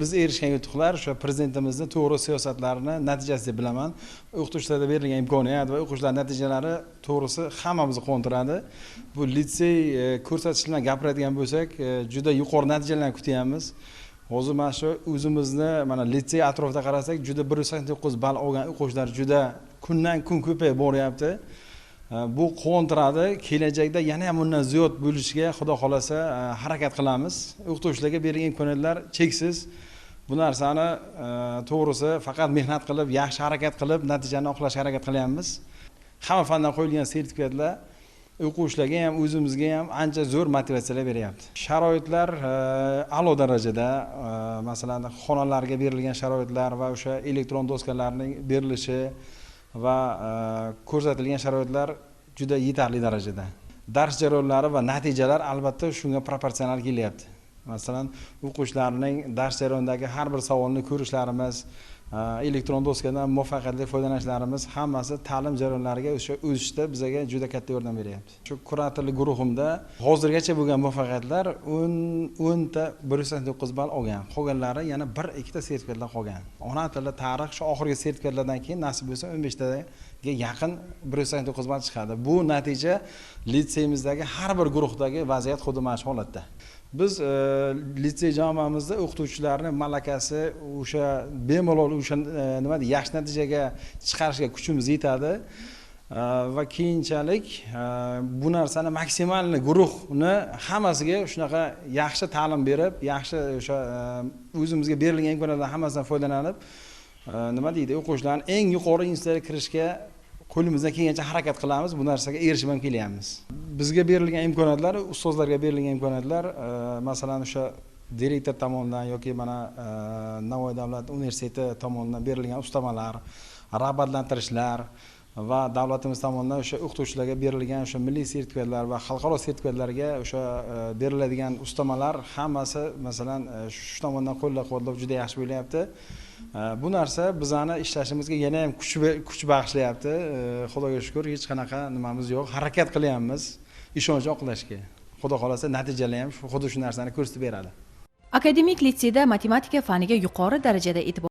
Biz erishgan yutuqlar o'sha prezidentimizni to'g'ri siyosatlarini natijasi deb bilaman. O'qituvchilarga berilgan imkoniyat va o'quvchilar natijalari to'g'risi hammamizni quvontiradi. Bu litsey ko'rsatkichlardan gapiradigan bo'lsak, juda yuqori natijalarni kutyapmiz. Hozir mana shu o'zimizni mana litsey atrofida qarasak, juda 189 ball olgan o'quvchilar juda kundan kun ko'payib boryapti. Bu quvontiradi. Kelajakda yana ham bundan ziyod bo'lishiga Xudo xolasa harakat qilamiz. O'qituvchilarga berilgan imkoniyatlar cheksiz. Bu narsani to'g'risi faqat mehnat qilib, yaxshi harakat qilib, natijani oqlashga harakat qilyapmiz. Hamma fandan qo'yilgan sertifikatlar o'quvchilarga ham, o'zimizga ham ancha zo'r motivatsiyalar beryapti. Sharoitlar a'lo darajada, masalan, xonalarga berilgan sharoitlar va o'sha elektron doskalarning berilishi va ko'rsatilgan sharoitlar juda yetarli darajada. Dars jarayonlari va natijalar albatta shunga proporsional kelyapti. Masalan, o'quvchilarning dars jarayonidagi har bir savolni ko'rishlarimiz, elektron doskadan muvaffaqiyatli foydalanishlarimiz hammasi ta'lim jarayonlariga o'sha o'sishda bizga juda katta yordam beryapti. Shu kuratorlik guruhimda hozirgacha bo'lgan muvaffaqiyatlar 10 ta 189 ball olgan. Qolganlari yana 1-2 ta sertifikatlar qolgan. Ona tili, tarix shu oxirgi sertifikatlardan keyin nasib bo'lsa 15 taga yaqin 189 ball chiqadi. Bu natija litseyimizdagi har bir guruhdagi vaziyat xuddi mana shu holatda. Biz litsey jamoamizda o'qituvchilarning malakasi o'sha bemalol o'sha nima deydi, yaxshi natijaga chiqarishga kuchimiz yetadi va keyinchalik bu narsani maksimalni guruhni hammasiga shunaqa yaxshi ta'lim berib, yaxshi o'sha o'zimizga berilgan imkoniyatlardan hammasidan foydalanib, nima deydi, o'quvchilarning eng yuqori institutga kirishga qo'limizdan kelgancha harakat qilamiz, bu narsaga erishib ham kelyapmiz. Bizga berilgan imkoniyatlar, ustozlarga berilgan imkoniyatlar, masalan, o'sha direktor tomonidan yoki mana Navoiy davlat universiteti tomonidan berilgan ustamalar, rag'batlantirishlar va davlatimiz tomonidan o'sha o'qituvchilarga berilgan o'sha milliy sertifikatlar va xalqaro sertifikatlarga o'sha beriladigan ustamalar hammasi masalan shu tomondan qo'llab-quvvatlab juda yaxshi bo'lyapti. Bu narsa bizani ishlashimizga yana ham kuch bag'ishlayapti. Xudoga shukr, hech qanaqa nimamiz yo'q. Harakat qilyapmiz ishonch oqlashga. Xudo xolasa natijalar ham xuddi shu narsani ko'rsatib beradi. Akademik litseyda matematika faniga yuqori darajada e'tibor